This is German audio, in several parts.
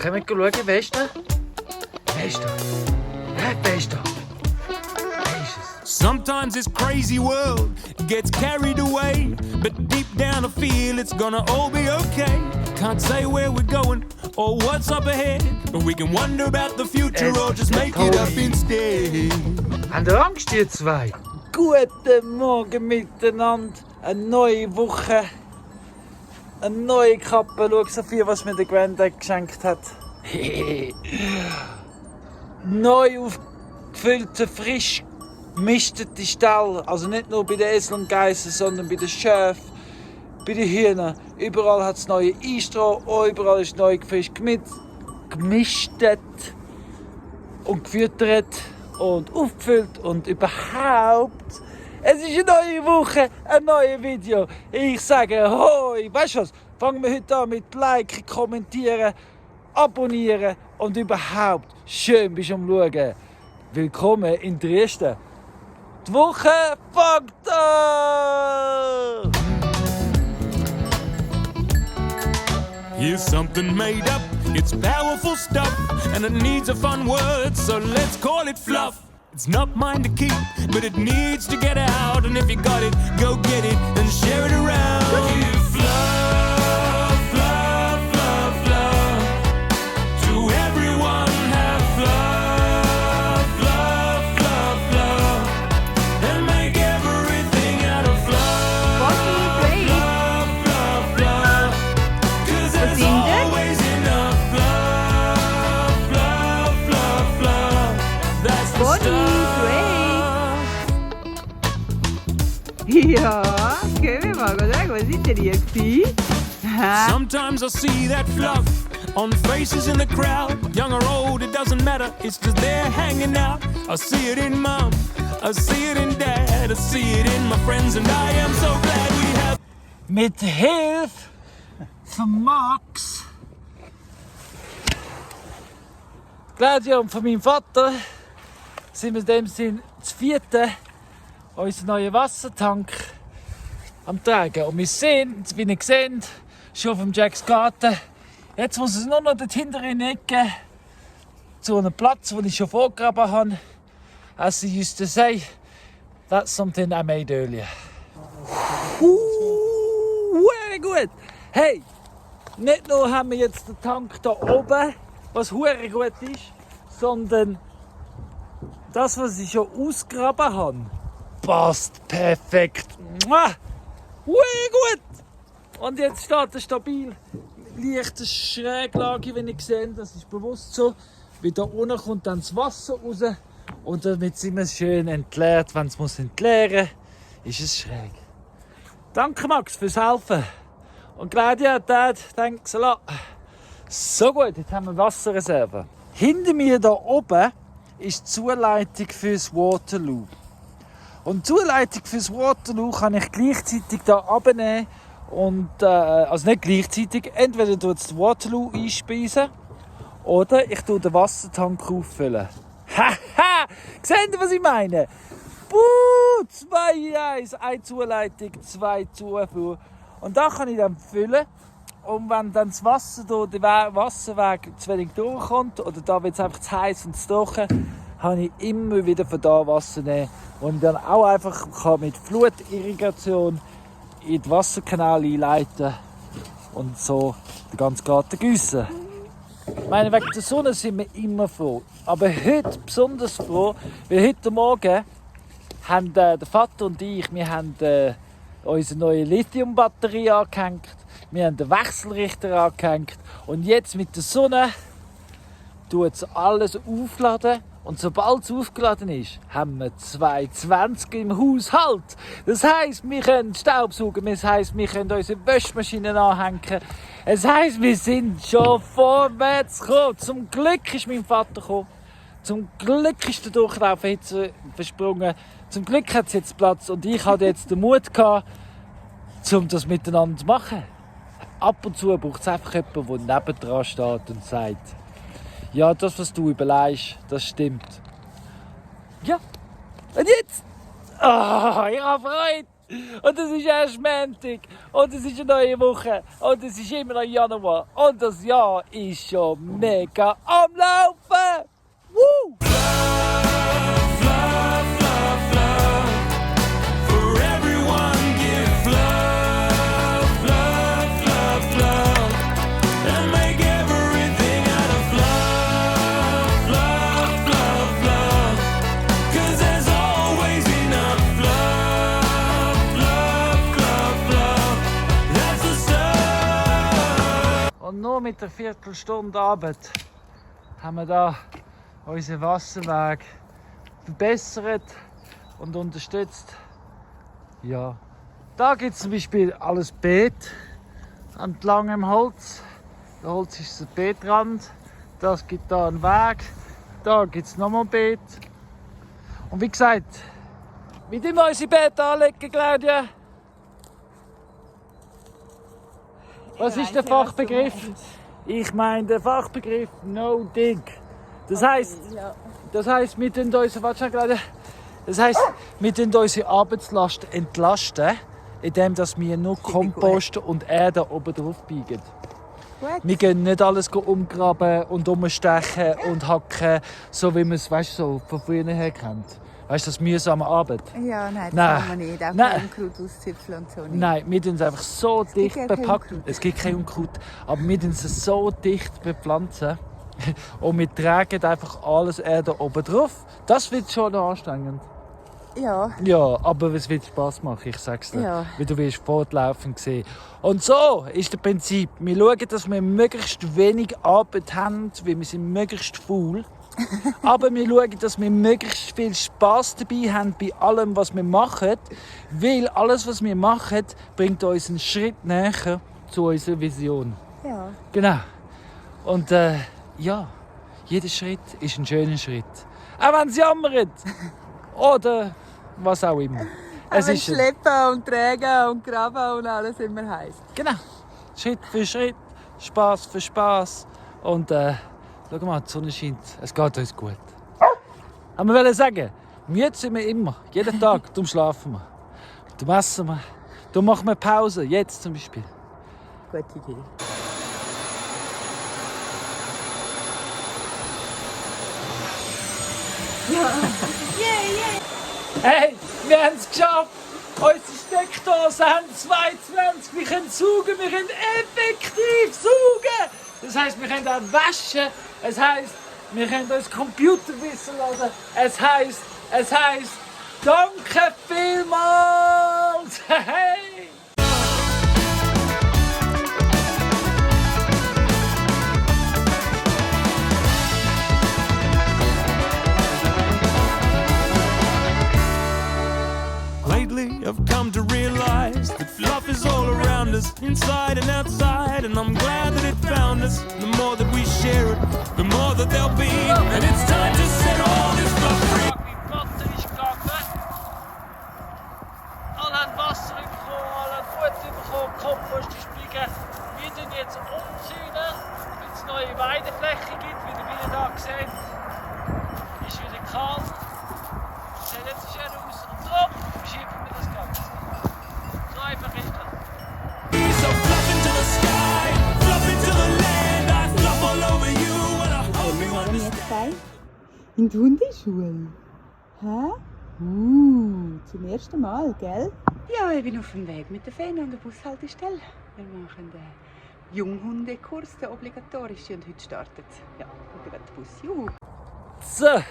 Können wir schauen, wer ist da? Wer ist da? Wer ist da? Wer ist es? Sometimes this crazy world gets carried away, but deep down I feel it's gonna all be okay. Can't say where we're going or what's up ahead, but we can wonder about the future or just make it up instead. Habt ihr Angst, ihr zwei? Guten Morgen miteinander, eine neue Woche, eine neue Kappe. Schau, Sophie, was mir der Granddad geschenkt hat. Neu aufgefüllte, frisch gemischte Stall. Also nicht nur bei den Eseln und Geissen, sondern bei den Schäfen, bei den Hühnern. Überall hat es neue Einstroh, überall ist neu frisch gemischt und gefüttert und aufgefüllt und überhaupt. Es ist eine neue Woche, ein neues Video. Ich sage hoi, weißt du was? Fangen wir heute an mit Liken, Kommentieren, Abonnieren und überhaupt schön bist du am Schauen. Willkommen in Dresden. Die Woche fängt an! Here's something made up, it's powerful stuff, and it needs a fun word, so let's call it fluff. It's not mine to keep, but it needs to get out, and if you got it, go get it and share it around. Give fluff, fluff, fluff, fluff, to everyone have fluff, fluff, fluff, fluff, and make everything out of fluff. Bonnie, Fluff, fluff, fluff, 'cause there's always enough fluff, fluff, fluff, fluff. That's the Bonnie, stuff. Ja, che mi fa cos'è così ti riesci? Sometimes I see that fluff on faces in the crowd. Young or old, it doesn't matter, it's just there hanging out. I see it in mom, I see it in dad, I see it in my friends, and I am so glad we have. Mit Hilfe von Max, Claudia und von meinem Vater sind wir in dem Sinn zu vierten unseren neuen Wassertank am Tragen. Und wir sind, wie ihr seht, schon auf dem Jacks Garten. Jetzt muss es nur noch dort hinter in die Ecke zu einem Platz, den ich schon vorgegraben habe. As I used to say, that's something I made earlier. Sehr gut! Hey, nicht nur haben wir jetzt den Tank hier oben, was hure gut ist, sondern das, was ich schon ausgegraben habe, passt perfekt. Mua! Gut! Und jetzt steht er stabil. Leichte Schräglage, wenn ich sehe, das ist bewusst so. Wie da unten kommt dann das Wasser raus. Und damit sind wir schön entleert. Wenn es entleeren muss, ist es schräg. Danke Max fürs Helfen. Und Claudia, Dad, thanks a lot. So gut, jetzt haben wir Wasserreserve. Hinter mir da oben ist die Zuleitung fürs Waterloo. Und die Zuleitung fürs Waterloo kann ich gleichzeitig hier abnehmen. Und, also nicht gleichzeitig, entweder tue ich das Waterloo einspeisen oder ich tue den Wassertank auffüllen. Haha! Seht ihr, was ich meine? 2 in 1, eine Zuleitung, 2 Zufuhr. Und da kann ich dann füllen. Und wenn dann das Wasser durch den Wasserweg zu wenig durchkommt, oder da wird es einfach zu heiß und zu trocken, kann ich immer wieder von da Wasser nehmen. Und ich dann auch einfach mit Flutirrigation in den Wasserkanal einleiten und so den ganzen Garten gießen. Ich meine, wegen der Sonne sind wir immer froh. Aber heute besonders froh, weil heute Morgen haben der Vater und ich, wir haben unsere neue Lithium-Batterie angehängt, wir haben den Wechselrichter angehängt und jetzt mit der Sonne tut es alles aufladen. Und sobald es aufgeladen ist, haben wir 220 im Haushalt. Das heisst, wir können Staubsaugen, das heisst, wir können unsere Waschmaschinen anhängen. Das heisst, wir sind schon vorwärts gekommen. Zum Glück ist mein Vater gekommen. Zum Glück ist der Durchlauf jetzt versprungen. Zum Glück hat es jetzt Platz und ich hatte jetzt den Mut gehabt, um das miteinander zu machen. Ab und zu braucht es einfach jemanden, der nebendran steht und sagt, ja, das, was du überlegst, das stimmt. Ja, und jetzt? Ich habe Freude. Und es ist erst Montag. Und es ist eine neue Woche. Und es ist immer noch Januar. Und das Jahr ist schon mega am Laufen. Woo! For everyone, give love, love, love, love, and make everything out of love, love, love, love. 'Cause there's always enough love, love, love, love. That's the stuff. Und nur mit der Viertelstunde Arbeit haben wir da unseren Wasserweg verbessert und unterstützt. Ja, da gibt es zum Beispiel alles Beet entlang im Holz. Der Holz ist der Beetrand. Das gibt da einen Weg. Da gibt es nochmal Beet. Und wie gesagt, wie wir unsere Beete anlegen, Claudia? Was ist der Fachbegriff? Ich meine den Fachbegriff No Dig. Das heisst, wir tun unsere Arbeitslast entlasten, indem wir nur Kompost und Erde oben drauf biegen. Gut. Wir gehen nicht alles umgraben und umstechen und hacken, so wie man es so von früher her kennt. Weißt du, das mühsame Arbeit? Ja, nein, das Nein. kann man nicht. Auch Nein. Unkraut auszüpfeln und so nicht. Nein, wir tun es einfach so dicht ja kein bepackt. Unkraut. Es gibt kein Unkraut, aber wir tun es so dicht bepflanzen. Und wir tragen einfach alles Erde oben drauf. Das wird schon noch anstrengend. Ja, Ja, aber es wird Spass machen, ich sag's dir. Ja. Weil du wirst fortlaufend sehen. Und so ist das Prinzip. Wir schauen, dass wir möglichst wenig Arbeit haben, weil wir sind möglichst faul. Aber wir schauen, dass wir möglichst viel Spass dabei haben bei allem, was wir machen. Weil alles, was wir machen, bringt uns einen Schritt näher zu unserer Vision. ja. Genau. Und ja, jeder Schritt ist ein schöner Schritt. Auch wenn es jammert. Oder was auch immer. Aber schleppen und tragen und graben und alles immer heisst. Genau. Schritt für Schritt, Spass für Spass. Und schau mal, die Sonne scheint. Es geht uns gut. Aber wir wollen sagen, müde sind wir immer. Jeden Tag. Darum schlafen wir. Darum essen wir. Darum machen wir Pause. Jetzt zum Beispiel. Gute Idee. Hey, wir haben es geschafft! Unsere Steckdosen haben 220. Wir können saugen, wir können effektiv saugen! Das heisst, wir können auch waschen. Es heisst, wir können uns Computer wissen lassen. Es heisst, danke vielmals! Hey! Lately, I've come to realize that fluff is all around us, inside and outside, and I'm glad that it found us. The more that we share it, the more that there'll be, and it's time to set all this fluff free. Die Platte ist gegangen. Alle haben Wasser bekommen, alle haben Futter bekommen, Kompost ist liegen. Wir tun jetzt umziehen, damit es neue Weidefläche gibt, wie ihr hier seht. Ist wieder kalt. Sieht jetzt schön aus. Und darum verschieben wir das Ganze. So einfach ist das. So fluff into the sky, fluff into the land, I fluff all over you, and I hope you understand. In die Hundeschule? Hä? Zum ersten Mal, gell? Ja, ich bin auf dem Weg mit der Feen an der Bushaltestelle. Wir machen den Junghundekurs, den obligatorischen, und heute startet ja, der Bus. Juhu! So,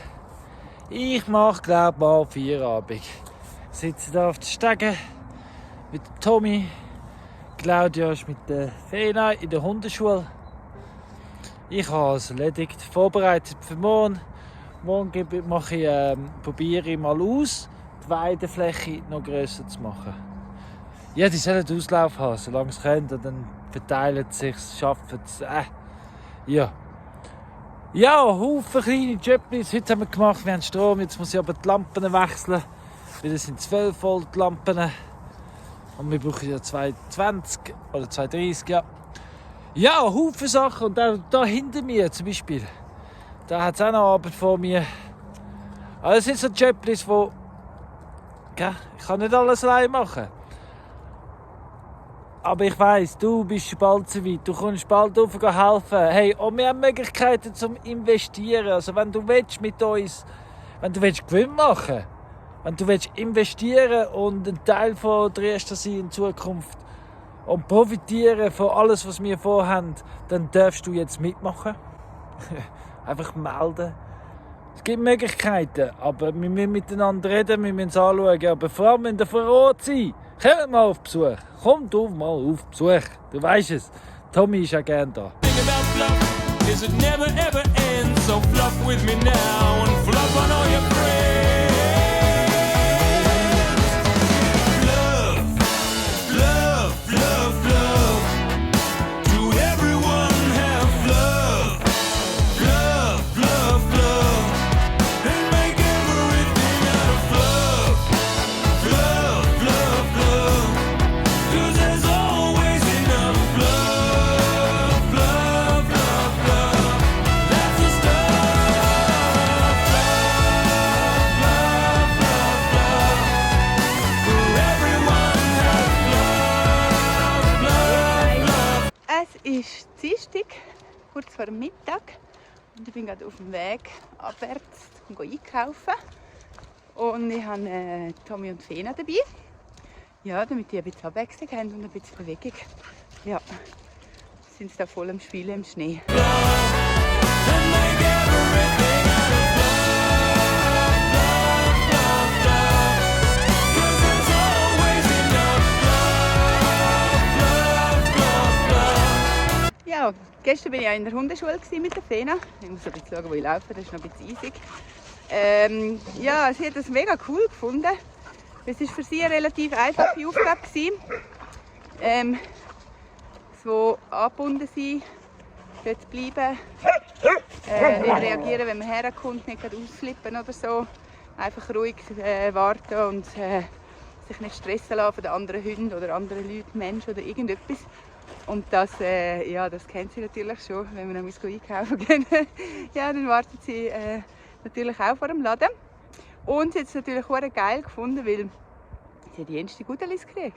ich mache glaube mal Feierabend. Ich sitze hier auf den Stegen mit dem Tommy. Claudia ist mit der Fena in der Hundeschule. Ich habe es erledigt, vorbereitet für morgen. Morgen probiere ich mal aus, die Weidefläche noch grösser zu machen. Ja, die sollen Auslauf haben, solange sie können. Und dann verteilen sie sich, schaffen es. Ja. Ja, Haufen kleine Jobs. Heute haben wir gemacht, wir haben Strom. Jetzt muss ich aber die Lampen wechseln. Weil das sind 12 Volt Lampen. Und wir brauchen ja 220 oder 230, ja. Ja, Haufen Sachen. Und da hinter mir zum Beispiel, da hat es auch noch Arbeit vor mir. Also das sind so Jobs, Gell? Ich kann nicht alles allein machen. Aber ich weiss, du bist bald so weit. Du kommst bald auf helfen. Hey, und wir haben Möglichkeiten zum Investieren. Also wenn du willst mit uns, wenn du willst Gewinn machen, wenn du willst investieren und ein Teil von Dresden sein in Zukunft und profitieren von alles, was wir vorhaben, dann darfst du jetzt mitmachen. Einfach melden. Es gibt Möglichkeiten, aber wir müssen miteinander reden, wir müssen es anschauen. Aber vor allem in der Verrat sein. Kommt mal auf Besuch. Komm du mal auf Besuch. Du weißt es. Tommy ist ja gern da. Think about fluff is it never ever ends. So fluff with me now and fluff on all your friends. Love, love, love, love. To everyone have love, love, love, love. And make everything out of love, love, love, love. 'Cause there's always enough love, love, love, love. That's the stuff. Love, love, love, love. For everyone have love, love, love. Es ist Dienstag, kurz vor dem Mittag. Und ich bin gerade auf dem Weg abwärts, um einkaufen. Und ich habe Tommy und Fena dabei. Ja, damit die ein bisschen Abwechslung haben und ein bisschen Bewegung. Ja, sind sie da voll am Spielen im Schnee. And make everything out of love, love, love, love. 'Cause there's always enough love, love, love, love. Ja, gestern war ich ja in der Hundeschule mit der Fena. Ich muss ein bisschen schauen, wo ich laufe, das ist noch ein bisschen eisig. Ja, sie hat das mega cool gefunden. Es war für sie eine relativ einfache Aufgabe gewesen. So angebunden sein, dort bleiben, nicht reagieren, wenn man herkommt, nicht gerade ausflippen oder so. Einfach ruhig warten und sich nicht stressen lassen von den anderen Hunden oder anderen Leuten, Menschen oder irgendetwas. Und das, ja, das kennt sie natürlich schon, wenn wir noch einkaufen gehen. Ja, dann wartet sie natürlich auch vor dem Laden. Und sie hat es natürlich auch geil gefunden, weil sie die ersten Gudelis gekriegt.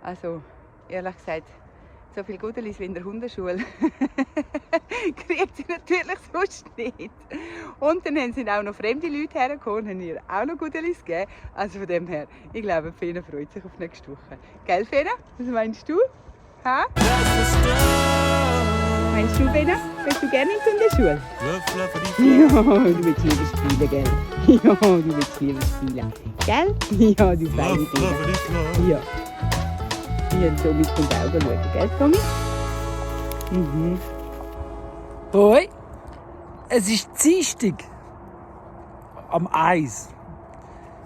Also, ehrlich gesagt, so viele Gudelis wie in der Hundeschule kriegt sie natürlich sonst nicht. Und dann haben sie auch noch fremde Leute hergekommen und haben ihr auch noch Gudelis gegeben. Also von dem her, ich glaube, Fena freut sich auf nächste Woche. Gell, Fena? Was meinst du? Ha? That's the stuff. Meinst du, Fena? Bist du gerne in der Hundeschule? Love, fluffity. Ja, du willst lieber spielen, gell? Ja, du willst lieber spielen. Gell? Ja, du feine Love, Fena. fluffity, fluff. Ja. Hier, Tommy kommt auch schauen, gell, Tommy? Mhm. Boy, es ist Dienstag am Eis.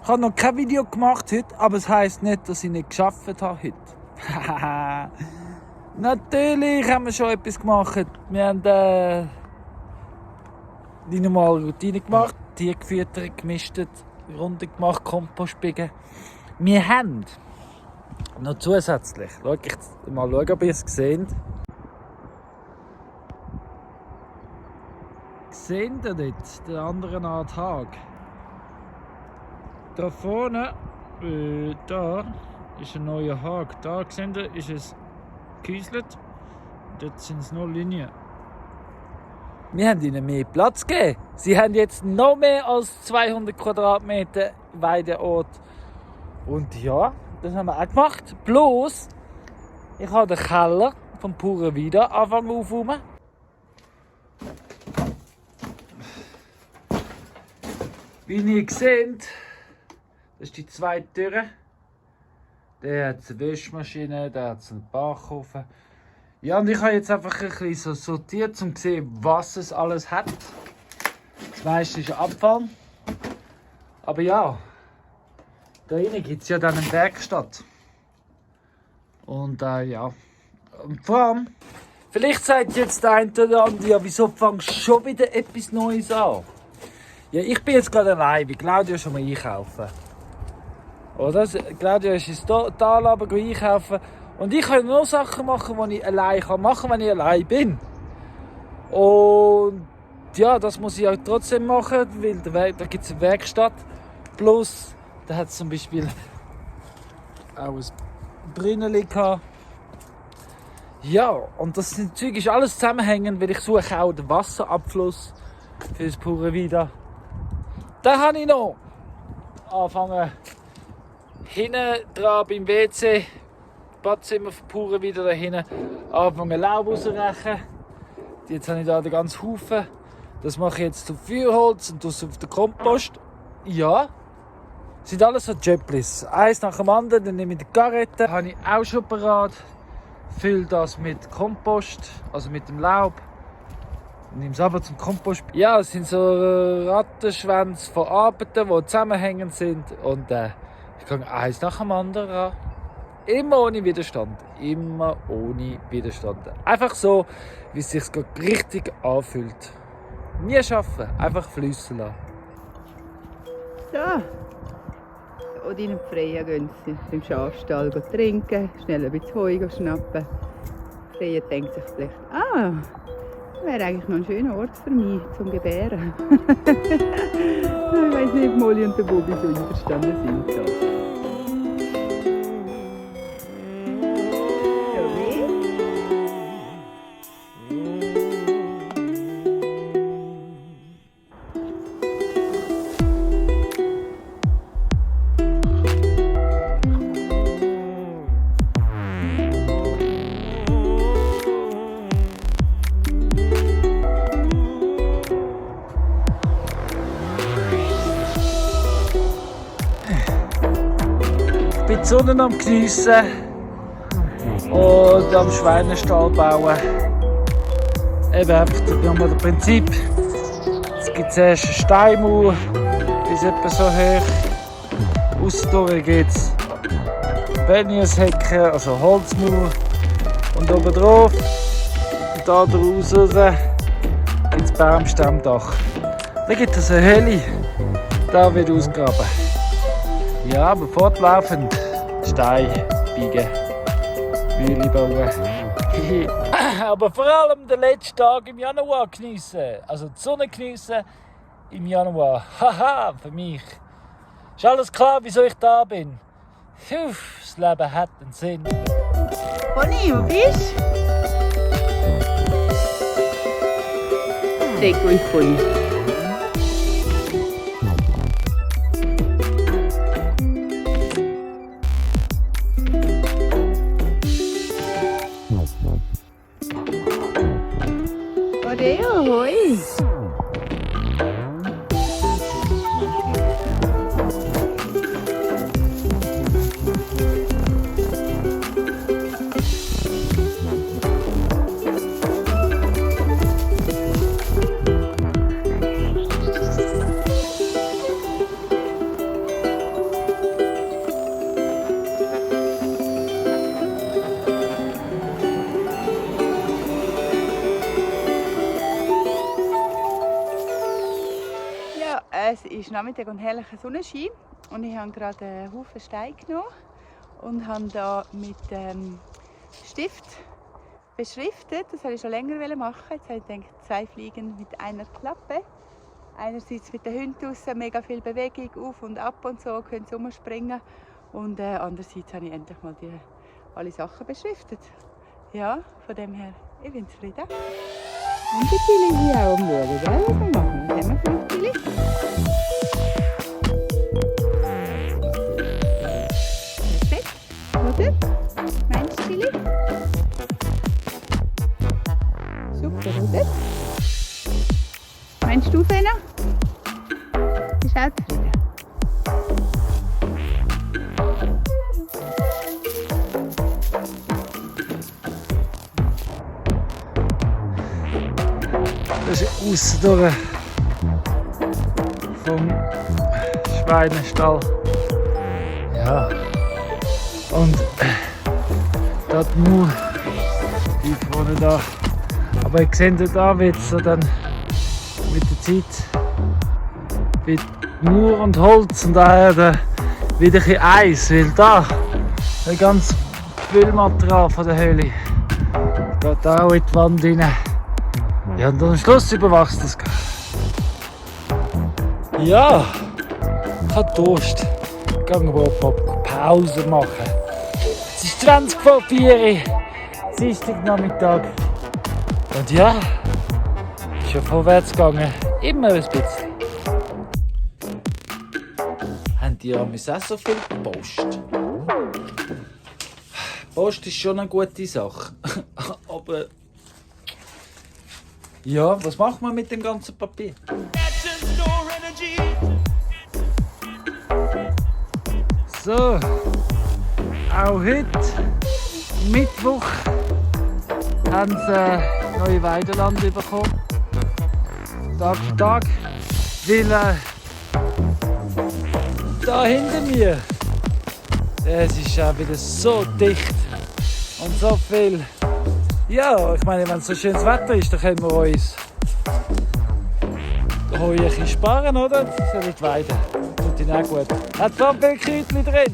Ich habe noch kein Video gemacht heute, aber es heisst nicht, dass ich nicht gearbeitet habe heute. Natürlich haben wir schon etwas gemacht. Wir haben die normale Routine gemacht, Tier gefüttert, gemistet, Runde gemacht, Kompost biegen. Wir haben noch zusätzlich, mal schauen, ob ihr es seht. Seht ihr dort den anderen Tag? Da vorne, da ist ein neuer Hag. Da seht ihr, ist es geküsselt. Dort sind es noch Linien. Wir haben ihnen mehr Platz gegeben. Sie haben jetzt noch mehr als 200 Quadratmeter Weideort. Und ja, das haben wir auch gemacht. Bloß, ich habe den Keller vom puren Wieder anfangen aufzuräumen. Wie ihr seht, das ist die zweite Tür. Der hat eine Wäschmaschine, der hat einen Backofen. Ja, und ich habe jetzt einfach ein bisschen so sortiert, um zu sehen, was es alles hat. Das meiste ist Abfall. Aber ja, da drinnen gibt es ja dann eine Werkstatt. Und ja. Und vor allem, vielleicht sagt jetzt der eine oder andere, ja, wieso fängst du schon wieder etwas Neues an? Ja, ich bin jetzt gerade allein, wie Claudia schon mal einkaufen. Oder? Claudia ist ins Talladen einkaufen. Und ich kann nur Sachen machen, die ich allein machen kann, wenn ich allein bin. Und ja, das muss ich auch trotzdem machen, weil da gibt es eine Werkstatt. Plus Da hat es zum Beispiel auch ein Brünneli gehabt. Ja, und das Zeug ist alles zusammenhängend, weil ich suche auch den Wasserabfluss für das pure wieder. Dann habe ich noch angefangen, hinten dran beim WC, Badzimmer für pure wieder da hinten, angefangen Laub rauszurechen. Jetzt habe ich da den ganzen Haufen. Das mache ich jetzt zu Feuerholz und das auf den Kompost. Ja, das sind alles so Jöpplis. Eins nach dem anderen, dann nehme ich die Garette, habe ich auch schon parat. Fülle das mit Kompost, also mit dem Laub. Nehme es aber zum Kompost. Ja, es sind so Rattenschwänze von Arbeiten, die zusammenhängend sind. Und ich gehe eins nach dem anderen an. Immer ohne Widerstand. Immer ohne Widerstand. Einfach so, wie es sich gerade richtig anfühlt. Nie schaffen, einfach fließen lassen. So. Und in den Freien gehen sie beim Schafstall trinken, schnell ein bisschen Heu schnappen. Freie denkt sich vielleicht, das wäre eigentlich noch ein schöner Ort für mich zum Gebären. Ich weiss nicht, ob Molly und der Bobby so einverstanden sind. So. Ich bin die Sonne am Geniessen und am Schweinestall bauen. Eben einfach das Prinzip. Es gibt zuerst eine Steinmauer, die ist etwa so hoch. Aussen gibt es Benjenshecken, also Holzmauer. Und oben drauf und da draus gibt es Baumstammdach. Dann gibt es eine Höhle, da wird ausgegraben. Ja, aber fortlaufend Stein biegen, Mühle bauen. Aber vor allem den letzten Tag im Januar geniessen. Also die Sonne geniessen im Januar. Haha, für mich. Ist alles klar, wieso ich da bin? Puh, das Leben hat einen Sinn. Conny, wo bist du? Sehr gut, Conny. Ahoi! Es ist Nachmittag und herrlicher Sonnenschein und ich habe gerade einen Haufen Steine genommen und habe da mit Stift beschriftet. Das wollte ich schon länger machen. Jetzt habe ich gedacht, 2 Fliegen mit einer Klappe. Einerseits mit den Hunden draussen, mega viel Bewegung, auf und ab und so, können sie rumspringen. Und andererseits habe ich endlich mal alle Sachen beschriftet. Ja, von dem her, ich bin zufrieden. Und die Tilly hier auch am Schauen, gell? Was wir machen? Was haben wir für Tilly? Perfekt, oder? Meinst du, Tilly? Super, oder? Meinst du, Fenner? Bist du auch zufrieden? Das ist aussen durch vom Schweinestall. Ja. Und da die Mauer, die vorne da. Aber ich sehe, da wird es so dann mit der Zeit wird Mauer und Holz und daher wieder ein bisschen Eis, weil da das ganze Füllmaterial von der Höhle geht da auch in die Wand rein. Ja, und am Schluss überwachst du das. Ja, ich habe Durst. gegangen, wo wir Pause machen. Es ist 20 vor 4 Uhr, Dienstagnachmittag. Und ja, ist schon vorwärts gegangen, immer ein bisschen. Haben die auch so viel Post? Post ist schon eine gute Sache. Aber ja, was macht man mit dem ganzen Papier? So, auch heute, Mittwoch, haben sie neue Weidelande bekommen. Tag für Tag. Weil da hinter mir, es ist auch wieder so dicht und so viel. Ja, ich meine, wenn es so schönes Wetter ist, dann können wir uns Heu ein bisschen sparen, oder? Das soll nicht weiden. Tut ihnen auch gut. Hat so viel Kräutchen drin.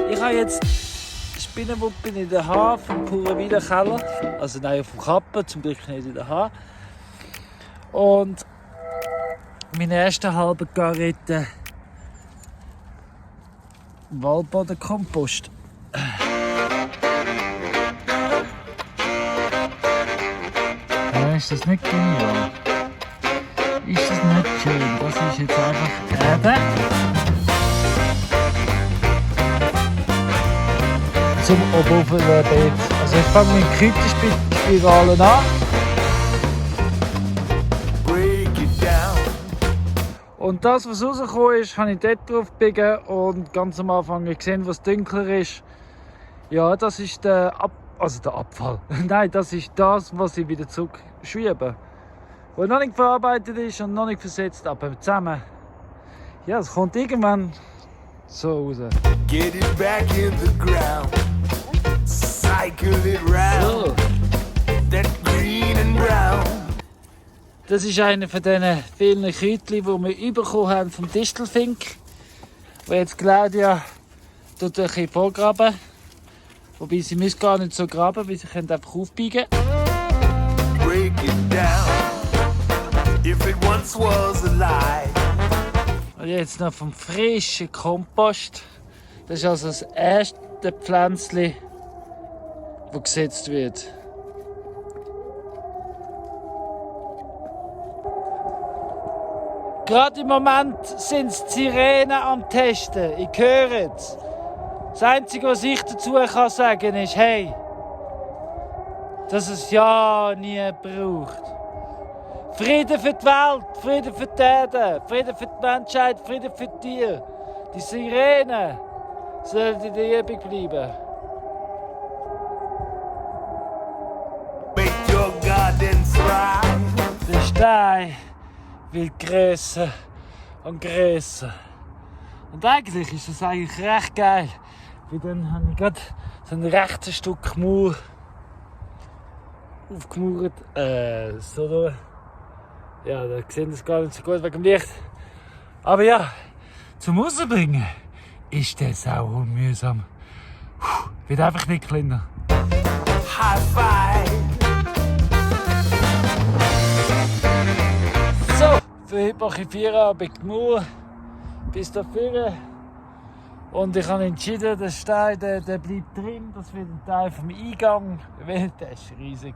Ich habe jetzt Spinnenwuppen in der Haar vom Purenwiler Keller. Also nein, auf dem Kappen, zum Glück nicht in der Haar. Und mein erster halber Garette Waldbodenkompost. Ja, ist das nicht genial? Ist das nicht schön? Das ist jetzt einfach Erde. Zum Oberbeet. Also ich fange mit Kräuterspiralen an. Und das, was rausgekommen ist, habe ich dort drauf gebiegen und ganz am Anfang gesehen, was dunkler ist. Ja, das ist der Abfall. Nein, das ist das, was ich wieder zurückschiebe. Was noch nicht verarbeitet ist und noch nicht versetzt, aber zusammen. Ja, es kommt irgendwann so raus. Get it back in the ground. Cycle it round. So. That green and brown. Das ist einer von diesen vielen Kräutchen, die wir bekommen haben vom Distelfink. Wo jetzt Claudia tut ein bisschen vorgraben. Wobei sie müssen gar nicht so graben, weil sie können einfach aufbiegen. Break it down. If it once was alive. Und jetzt noch vom frischen Kompost. Das ist also das erste Pflänzchen, das gesetzt wird. Gerade im Moment sind es Sirenen am Testen. Ich höre es. Das Einzige, was ich dazu kann sagen ist, hey, dass es ja nie braucht. Frieden für die Welt, Frieden für die Erde, Frieden für die Menschheit, Frieden für die Tiere. Die Sirenen sollen in der Übung bleiben. Make your garden thrive. Der Stein wird grösser und grösser. Und eigentlich ist das eigentlich recht geil. Weil dann habe ich gerade so ein rechtes Stück Mauer aufgemauert. So da. Ja, da sehen das gar nicht so gut wegen dem Licht. Aber ja, zum Rausbringen ist das auch mühsam. Wird einfach nicht kleiner. High five. So, für heute mache ich Feierabend nur bis da vorne. Und ich habe entschieden, der Stein der bleibt drin. Das wird ein Teil vom Eingang. Weil der ist riesig.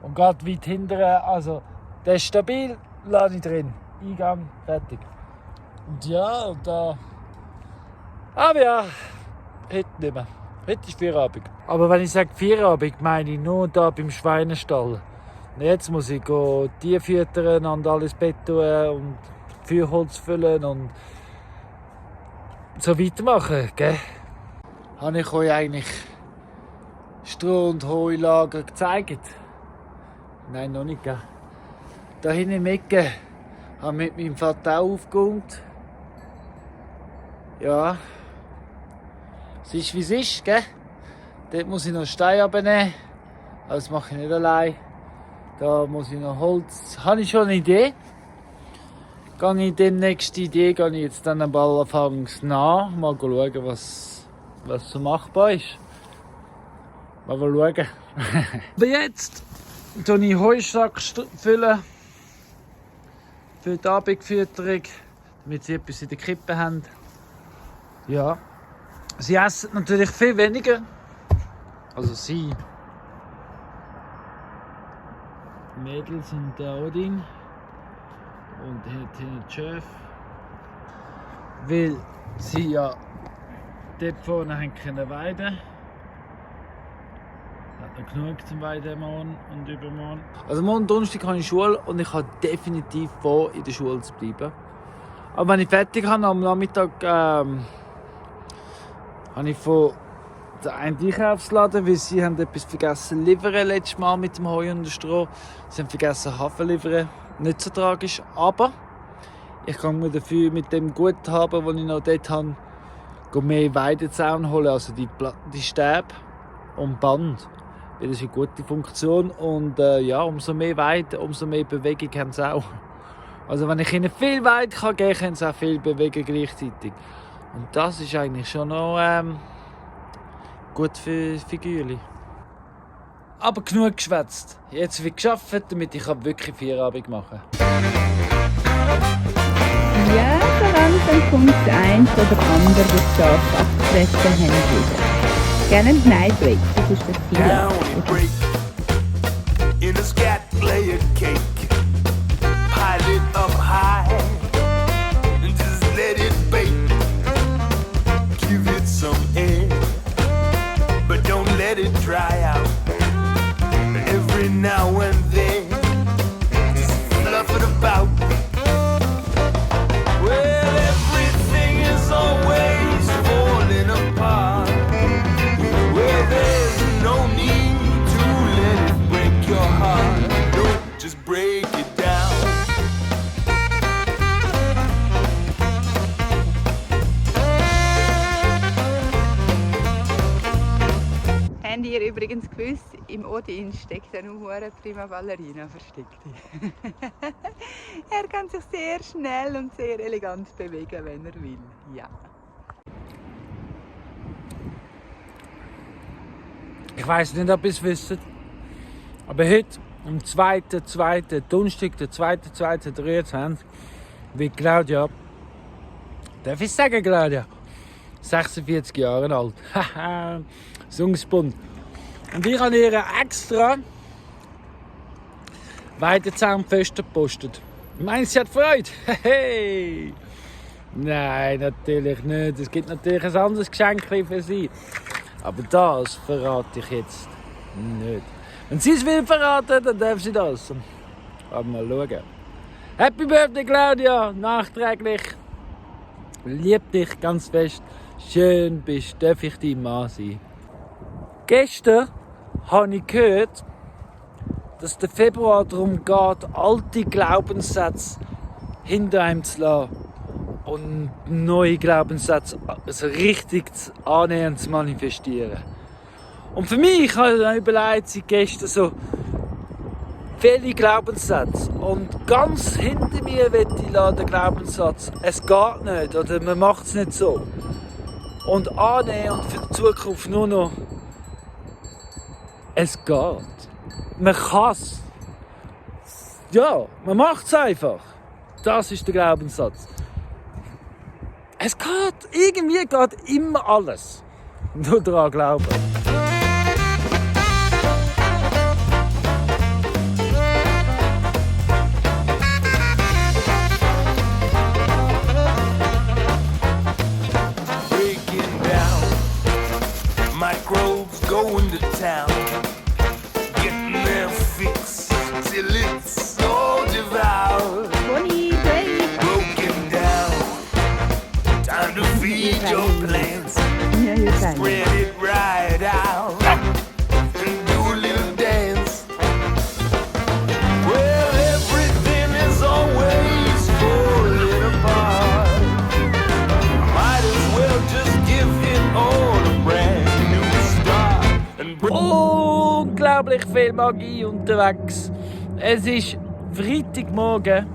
Und gerade weit hinten, also der ist stabil, lasse ich drin. Eingang, fertig. Und ja, und da. Aber ja, heute nicht mehr. Heute ist Feierabend. Aber wenn ich sage Feierabend, meine ich nur da beim Schweinestall. Jetzt muss ich Tiere füttern und alles Bett tun und Feuerholz füllen und so weitermachen, gell? Habe ich euch eigentlich Stroh- und Heulager gezeigt? Nein, noch nicht, gell? Da hinten im Ecke habe ich mit meinem Vater auch aufgeräumt. Ja. Es ist wie es ist, gell? Dort muss ich noch Steine abnehmen. Aber das mache ich nicht allein. Da muss ich noch Holz. Habe ich schon eine Idee? Gehe ich demnächst die Idee, gehe ich jetzt dann am Anfangs nach. Mal schauen, was so machbar ist. Mal schauen. Aber jetzt füllen ich Heusack füllen für die Abendfütterung, damit sie etwas in der Krippe haben. Ja. Sie essen natürlich viel weniger. Also sie. Die Mädels und der Odin. Und hinten die Chef. Weil sie ja dort vorne haben können weiden. Hat noch genug zum Weiden morgen und übermorgen. Also morgen Donnerstag habe ich Schule und ich habe definitiv vor, in der Schule zu bleiben. Aber wenn ich fertig habe, am Nachmittag habe ich von der einen Einkaufsladen, weil sie haben etwas vergessen zu liefern letztes Mal mit dem Heu und dem Stroh. Sie haben vergessen Hafen zu liefern. Nicht so tragisch, aber ich kann mir dafür mit dem Guthaben, das ich noch dort habe, mehr Weidezaun holen, also die Stäbe und Band. Weil das ist eine gute Funktion und ja, umso mehr Weide, umso mehr Bewegung haben sie auch. Also wenn ich ihnen viel Weide geben kann, können sie auch viel bewegen gleichzeitig. Und das ist eigentlich schon noch gut für Figürchen. Aber genug geschwätzt. Jetzt wird gearbeitet, damit ich wirklich Feierabend machen kann. Ja, so langsam kommt das eine oder andere, das Schaf abgefressen haben wieder. Gerne Night Break, das ist das Ziel. Down and break in a scat layer cake. Pile it up high and just let it bake. Give it some air, but don't let it dry out. Every now and then, just fluff it about. Well, everything is always falling apart. Well, there's no need to let it break your heart. Don't just break it down. Habt ihr übrigens gewusst, im Odin steckt eine hure prima Ballerina versteckt. Er kann sich sehr schnell und sehr elegant bewegen, wenn er will. Ja. Ich weiss nicht, ob ihr es wisst, aber heute, am 2.2., Donnerstag, der 2.2.23, wird Claudia, darf ich sagen Claudia, 46 Jahre alt. Haha, Sungsbund. Und ich habe ihr extra Weidezaunpfosten gepostet. Ich meine, sie hat Freude. Hey! Nein, natürlich nicht. Es gibt natürlich ein anderes Geschenk für sie. Aber das verrate ich jetzt nicht. Wenn sie es will verraten, dann darf sie das. Aber mal schauen. Happy Birthday, Claudia! Nachträglich. Lieb dich ganz fest. Schön bist, darf ich dein Mann sein. Gestern habe ich gehört, dass der Februar darum geht, alte Glaubenssätze hinter einem zu lassen und neue Glaubenssätze also richtig annähernd zu manifestieren. Und für mich habe ich dann überlegt, seit gestern so viele Glaubenssätze. Und ganz hinter mir will ich den Glaubenssatz, es geht nicht oder man macht es nicht so. Und annehmen und für die Zukunft nur noch, es geht. Man kann es. Ja, man macht es einfach. Das ist der Glaubenssatz. Es geht. Irgendwie geht immer alles. Nur daran glauben. Breaking down, microbes going to town, getting their fix till it's all devoured. Bonnie, Dave. Broken unglaublich viel Magie unterwegs. Es ist Freitagmorgen.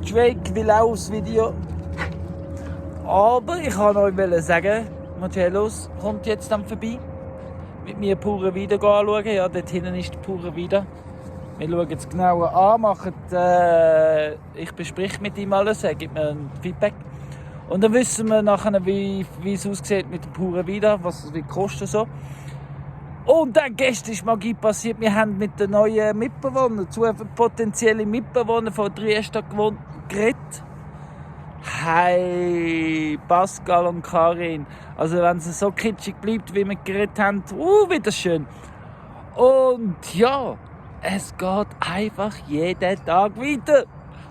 Drake will auch das Video. Aber ich wollte euch sagen, Marcellos kommt jetzt dann vorbei. Mit mir Pure Wieder anschauen. Ja, dort hinten ist die Pure Wieder. Wir schauen es genauer an, ich bespreche mit ihm alles, er gibt mir ein Feedback. Und dann wissen wir nachher, wie es aussieht mit der Pure Vida, was es kostet so. Und dann gestern ist Magie passiert. Wir haben mit den neuen Mitbewohnern, zwei potenziellen Mitbewohnern von Trieste geredet. Hi Pascal und Karin. Also wenn es so kitschig bleibt, wie wir geredet haben, wieder schön. Und ja, es geht einfach jeden Tag weiter.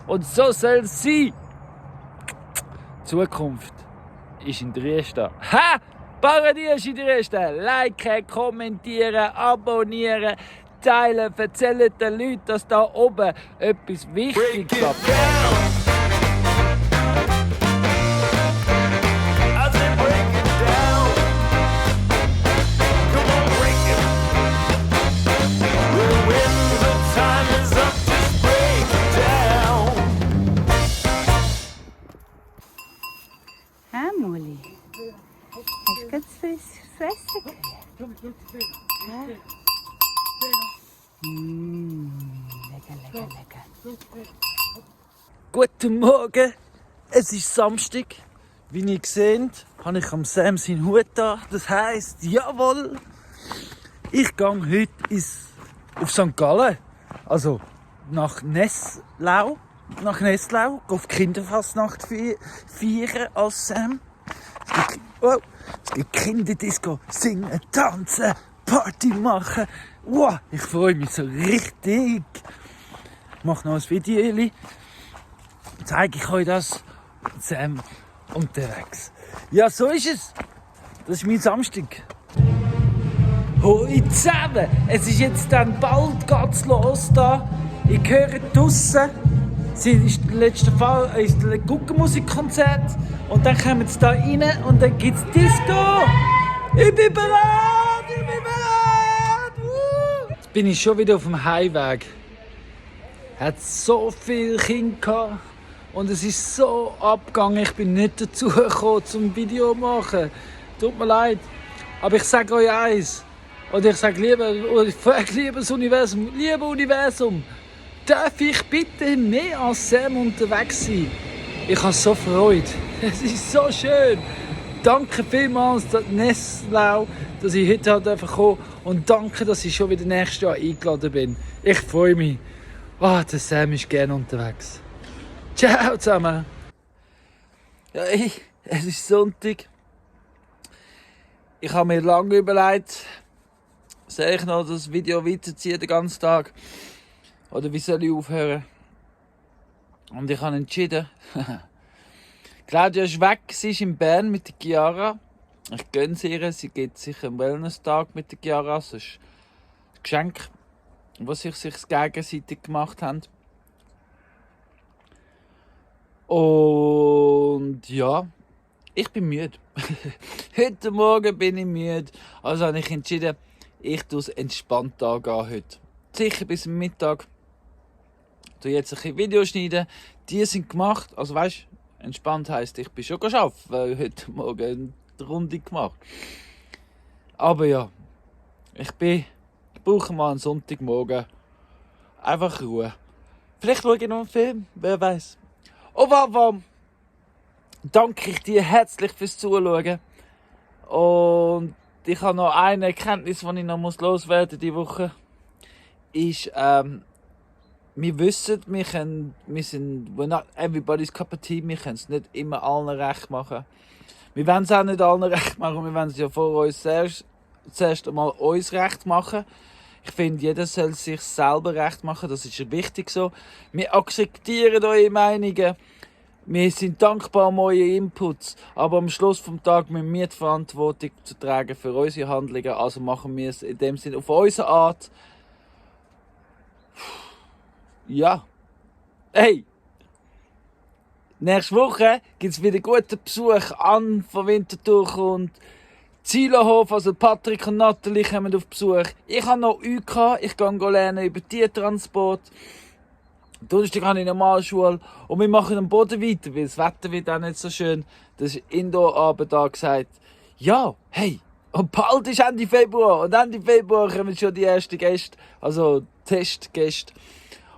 Und so soll es sein. Die Zukunft ist in Trieste. Ha! Paradies in Trieste. Liken, kommentieren, abonnieren, teilen, erzählen den Leuten, dass da oben etwas Wichtiges ist. Molly, hast du ganz viel zu essen gekriegt? Lecker, lecker. Guten Morgen, es ist Samstag. Wie ihr seht, habe ich am Sam seinen Hut da. Das heisst, jawohl, ich gehe heute auf St. Gallen. Also nach Nesslau. Auf die Kinderfastnacht feiern als Sam. Es gibt Kinderdisco, singen, tanzen, Party machen. Wow, ich freue mich so richtig. Ich mache noch ein Video. Zeige ich euch das. Sam unterwegs. Ja, so ist es. Das ist mein Samstag. Hoi zusammen. Es ist jetzt dann bald geht's los da. Ich höre draussen. Es ist der letzte Fall ist ein Guckenmusikkonzert und dann kommen sie da rein und dann gibt's Disco. Ich bin bereit! Jetzt bin ich schon wieder auf dem Heimweg. Hat so viele Kinder gehabt und es ist so abgegangen. Ich bin nicht dazu gekommen, zum Video zu machen. Tut mir leid. Aber ich sage euch eins. Oder ich frage lieber das Universum. Lieber Universum. Darf ich bitte mehr als Sam unterwegs sein? Ich habe so Freude. Es ist so schön. Danke vielmals, Nesslau, dass ich heute einfach kommen und danke, dass ich schon wieder nächstes Jahr eingeladen bin. Ich freue mich. Der Sam ist gerne unterwegs. Ciao zusammen. Ja, es ist Sonntag. Ich habe mir lange überlegt, soll ich noch das Video weiterziehen den ganzen Tag? Oder wie soll ich aufhören? Und ich habe entschieden. Claudia ist weg, sie ist in Bern mit der Chiara. Ich gönne sie ihr, sie geht sicher einen Wellness-Tag mit der Chiara. Das ist ein Geschenk, das sich gegenseitig gemacht haben. Und ja, ich bin müde. Heute Morgen bin ich müde. Also habe ich entschieden, ich tue es entspannt angehen heute. Sicher bis zum Mittag. Ich jetzt ein bisschen Videos schneiden. Die sind gemacht. Also weißt, entspannt heisst, ich bin schon arbeiten, weil heute Morgen eine Runde gemacht. Aber ja, ich brauche mal einen Sonntagmorgen. Einfach Ruhe. Vielleicht schaue ich noch einen Film, wer weiß. Auf jeden Fall danke ich dir herzlich fürs Zuschauen. Und ich habe noch eine Erkenntnis, die ich noch loswerden muss diese Woche. Ist, wir wissen, wir sind we're not everybody's cup of tea, wir können es nicht immer allen recht machen. Wir wollen es auch nicht allen recht machen, wir wollen es ja vor uns zuerst einmal uns recht machen. Ich finde, jeder soll sich selber recht machen, das ist wichtig so. Wir akzeptieren eure Meinungen, wir sind dankbar um eure Inputs, aber am Schluss vom Tag müssen wir die Verantwortung zu tragen für unsere Handlungen, also machen wir es in dem Sinne auf unsere Art. Ja. Hey! Nächste Woche gibt es wieder guten Besuch. Anne von Winterthur kommt. Zielerhof, also Patrick und Nathalie kommen auf Besuch. Ich habe noch UK, ich gehe lernen über Tiertransport. Donnerstag habe ich Normalschule und wir machen am Boden weiter, weil das Wetter wird auch nicht so schön. Das ist Indoor-Abend da gesagt. Ja, hey, und bald ist Ende Februar und Ende Februar kommen schon die ersten Gäste, also Testgäste.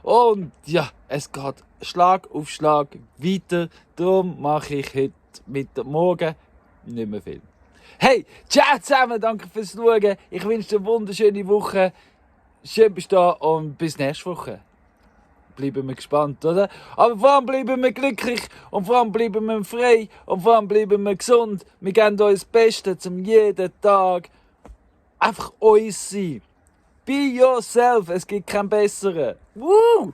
Und ja, es geht Schlag auf Schlag weiter, darum mache ich heute Morgen nicht mehr viel. Hey, ciao zusammen, danke fürs Schauen, ich wünsche dir eine wunderschöne Woche, schön bist du da und bis nächste Woche. Bleiben wir gespannt, oder? Aber vor allem bleiben wir glücklich und vor allem bleiben wir frei und vor allem bleiben wir gesund. Wir geben uns das Beste, zum jeden Tag einfach uns sein. Be yourself, es gibt keinen besseren. Woo!